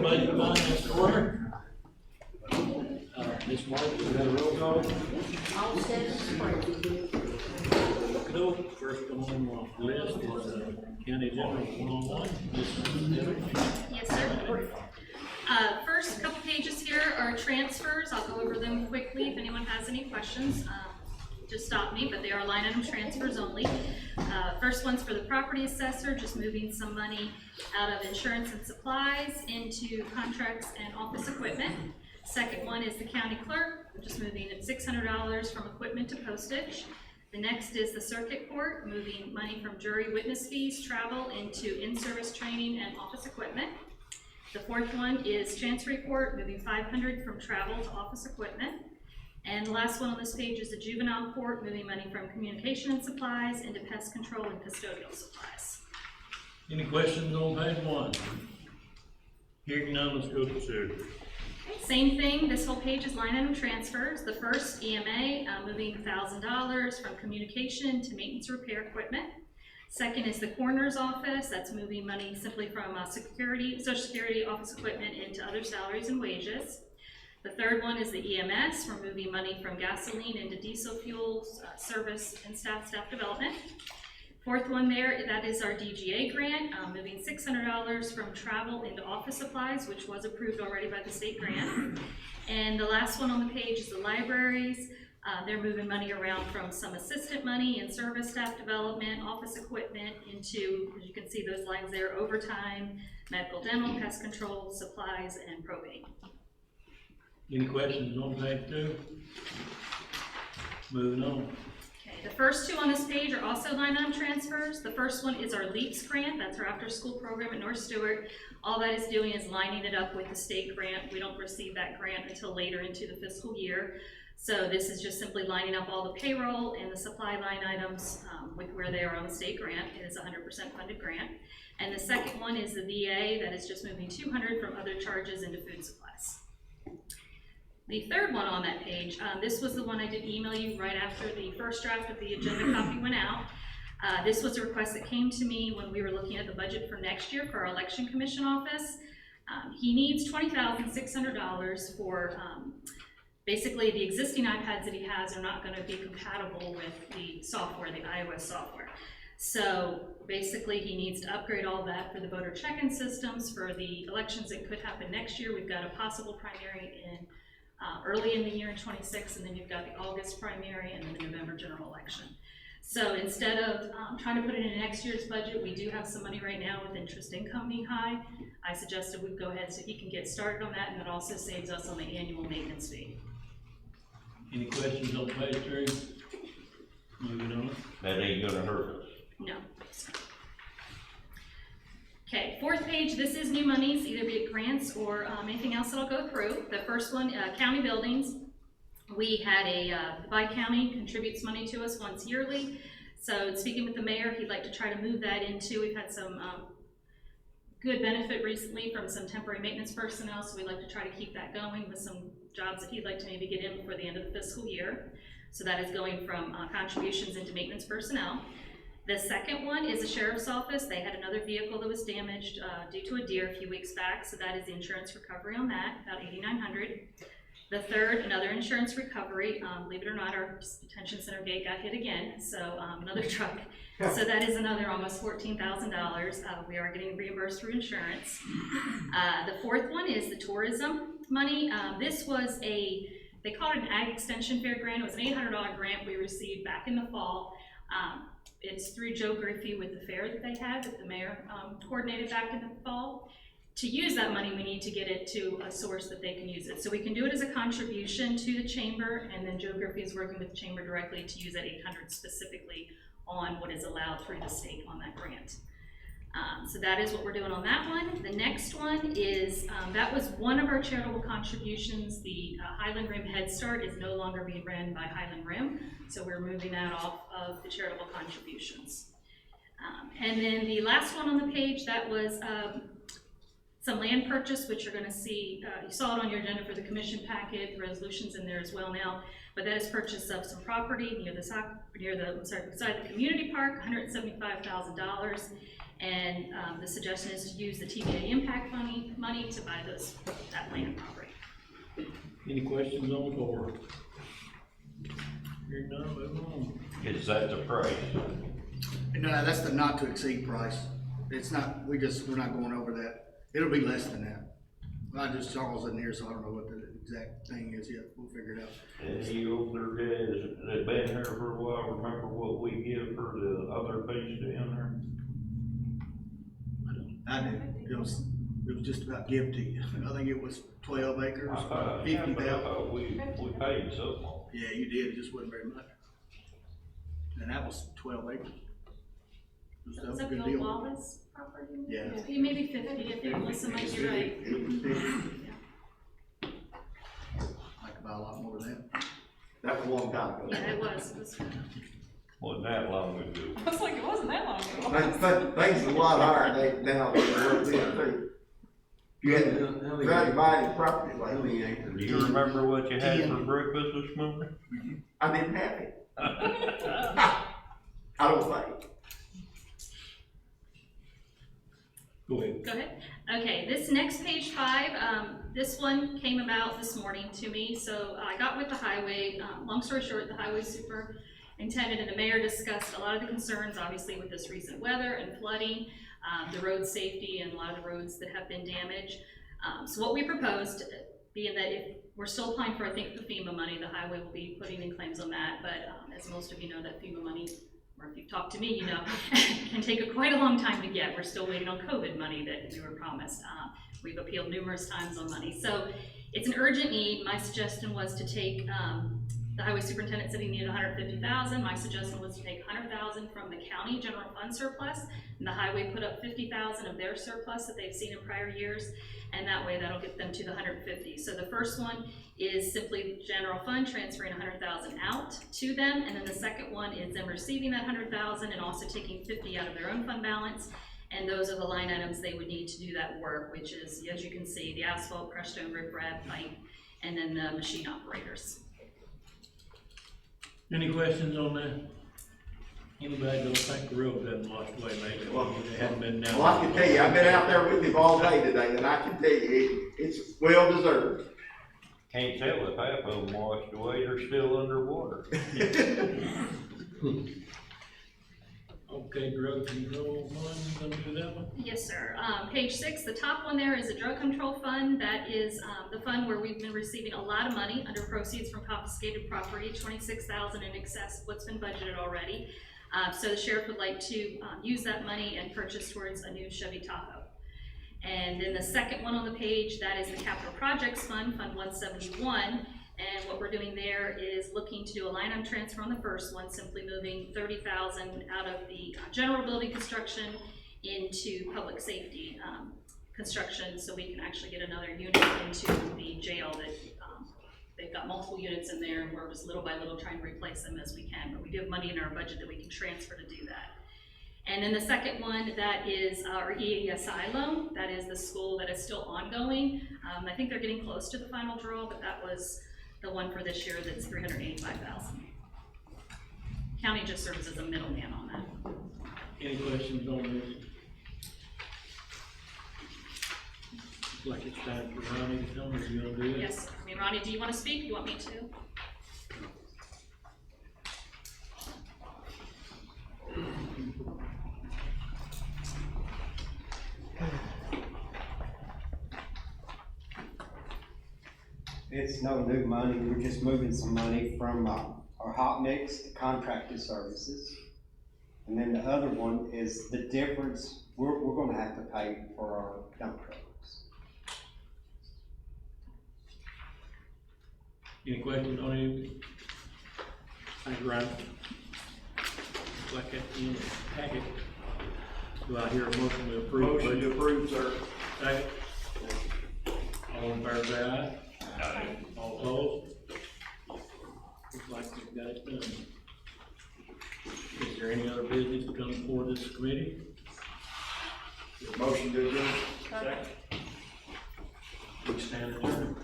Budget Finance to order. Ms. Martin, we got a roll call. All citizens present. Cool. First on the list is County General one-on-one. Yes, sir. First couple pages here are transfers. I'll go over them quickly. If anyone has any questions, just stop me, but they are line item transfers only. First one's for the property assessor, just moving some money out of insurance and supplies into contracts and office equipment. Second one is the county clerk, just moving $600 from equipment to postage. The next is the circuit court, moving money from jury witness fees, travel into in-service training and office equipment. The fourth one is chancery court, moving $500 from travel to office equipment. And the last one on this page is the juvenile court, moving money from communication and supplies into pest control and custodial supplies. Any questions on page one? Hearing none, let's go to surgery. Same thing, this whole page is line item transfers. The first, EMA, moving $1,000 from communication to maintenance repair equipment. Second is the coroner's office, that's moving money simply from Social Security office equipment into other salaries and wages. The third one is the EMS, we're moving money from gasoline into diesel fuels, service and staff development. Fourth one there, that is our DGA grant, moving $600 from travel into office supplies, which was approved already by the state grant. And the last one on the page is the libraries. They're moving money around from some assistant money and service staff development, office equipment into, as you can see those lines there, overtime, medical dental, pest control, supplies, and probate. Any questions on page two? Moving on. The first two on this page are also line item transfers. The first one is our LEAPS grant. That's our after school program at North Stewart. All that is doing is lining it up with the state grant. We don't receive that grant until later into the fiscal year. So this is just simply lining up all the payroll and the supply line items with where they are on the state grant. It is a 100% funded grant. And the second one is the VA that is just moving $200 from other charges into food supplies. The third one on that page, this was the one I did email you right after the first draft of the agenda copy went out. This was a request that came to me when we were looking at the budget for next year for our election commission office. He needs $20,600 for basically the existing iPads that he has are not going to be compatible with the software, the iOS software. So basically he needs to upgrade all that for the voter check-in systems for the elections that could happen next year. We've got a possible primary in early in the year in 26, and then you've got the August primary and then the November general election. So instead of trying to put it in next year's budget, we do have some money right now with interest income being high. I suggested we go ahead so he can get started on that, and it also saves us on the annual maintenance fee. Any questions on page three? Moving on. That ain't gonna hurt us. No. Okay, fourth page, this is new monies, either be it grants or anything else that I'll go through. The first one, county buildings. We had the Bi-County contributes money to us once yearly. So speaking with the mayor, he'd like to try to move that into, we've had some good benefit recently from some temporary maintenance personnel, so we'd like to try to keep that going with some jobs that he'd like to maybe get in before the end of the fiscal year. So that is going from contributions into maintenance personnel. The second one is the sheriff's office. They had another vehicle that was damaged due to a deer a few weeks back, so that is the insurance recovery on that, about $8,900. The third, another insurance recovery. Believe it or not, our detention center gate got hit again, so another truck. So that is another almost $14,000. We are getting reimbursed through insurance. The fourth one is the tourism money. This was they called it an Ag Extension Fair grant. It was an $800 grant we received back in the fall. It's through Joe Griffey with the fair that they had that the mayor coordinated back in the fall. To use that money, we need to get it to a source that they can use it. So we can do it as a contribution to the chamber, and then Joe Griffey is working with the chamber directly to use that $800 specifically on what is allowed through the state on that grant. So that is what we're doing on that one. The next one is, that was one of our charitable contributions. The Highland Rim Head Start is no longer being ran by Highland Rim, so we're moving that off of the charitable contributions. And then the last one on the page, that was some land purchase, which you're going to see, you saw it on your agenda for the commission packet, the resolutions in there as well now, but that is purchase of some property near beside the community park, $175,000. And the suggestion is to use the TVA impact money money to buy that land property. Any questions on the board? Hearing none, move on. Is that the price? No, that's the not to exceed price. It's not, we're not going over that. It'll be less than that. Charles isn't here, so I don't know what the exact thing is yet. We'll figure it out. And you over there that's been here for a while, remember what we give for the other piece down I do. It was just about give to you. I think it was 12 acres, there? I 50,000. thought we paid something. Yeah, you did. It just wasn't very much. And that was 12 acres. It was Is a that the good old deal. Wallace property? Yeah. Maybe 50, I think Melissa might be right. It was 50. I could buy a lot more than that. That was a long time ago. Yeah, it was. Wasn't that long ago. I was like, it wasn't that long ago. Things are a lot higher now than they were then too. You had to try to buy any property like that. Do you remember what you had for breakfast this morning? I didn't have it. I don't think. Go ahead. Go ahead. Okay, this next page 5, this one came about this morning to me. So I got with the highway, long story short, the highway superintendent and the mayor discussed a lot of the concerns, obviously with this recent weather and flooding, the road safety and a lot of the roads that have been damaged. So what we proposed, being that if we're still applying for, I think, the FEMA money, the highway will be putting in claims on that, but as most of you know, that FEMA money, or if you've talked to me, you know, can take quite a long time to get. We're still waiting on COVID money that we were promised. We've appealed numerous times on money. So it's an urgent need. My suggestion was to take, the highway superintendent said he needed $150,000. My suggestion was to take $100,000 from the county general fund surplus, and the highway put up $50,000 of their surplus that they've seen in prior years, and that way that'll get them to the $150,000. So the first one is simply general fund transferring $100,000 out to them, and then the second one is them receiving that $100,000 and also taking $50,000 out of their own fund balance. And those are the line items they would need to do that work, which is, as you can see, the asphalt, crushed stone, riprap, pipe, and then the machine operators. Any questions on that? Anybody don't think the roads haven't washed away lately? Well, They haven't been down. Well, I can tell you, I've been out there with him all day today, and I can tell you, it's well deserved. Can't tell if half of them washed away, they're still underwater. Okay, drug control fund, come to that one? Yes, sir. Page 6, the top one there is a drug control fund. That is the fund where we've been receiving a lot of money under proceeds from confiscated property, $26,000 in excess of what's been budgeted already. So the sheriff would like to use that money and purchase towards a new Chevy Tahoe. And then the second one on the page, that is the Capital Projects Fund, Fund 171. And what we're doing there is looking to do a line item transfer on the first one, simply moving $30,000 out of the general building construction into public safety construction, so we can actually get another unit into the jail that they've got multiple units in there, and we're just little by little trying to replace them as we can, but we do have money in our budget that we can transfer to do that. And then the second one, that is our EASI loan. That is the school that is still ongoing. I think they're getting close to the final draw, but that was the one for this year that's $385,000. County just serves as a middleman on that. Any questions on this? Looks like it's time for Ronnie to tell me you're gonna do it. Yes, I mean, Ronnie, do you want to speak? You want me to? It's no new money, we're just moving some money from our hot mix to contracted services. And then the other one is the difference, we're gonna have to pay for our dump trucks. Any questions on it? Thank you, Ryan. Looks like that's in the packet. Do I hear a motion to approve? Motion to approve, sir. Second. All in favor, say aye. Aye. All opposed? Looks like we've got it done. Is there any other business to come before this committee? Motion to adjourn. Second. We stand adjourned.